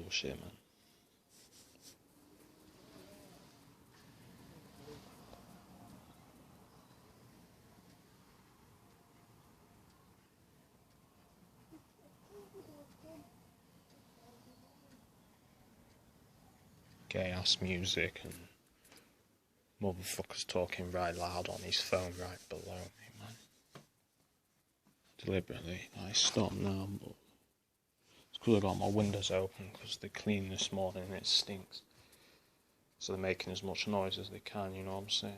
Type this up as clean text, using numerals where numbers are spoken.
bullshit, man. Gay ass music and motherfuckers talking right loud on his phone right below me, man. Deliberately. I stop now, but it's because I got my windows open because they cleaned this morning and it stinks. So they're making as much noise as they can, you know what I'm saying?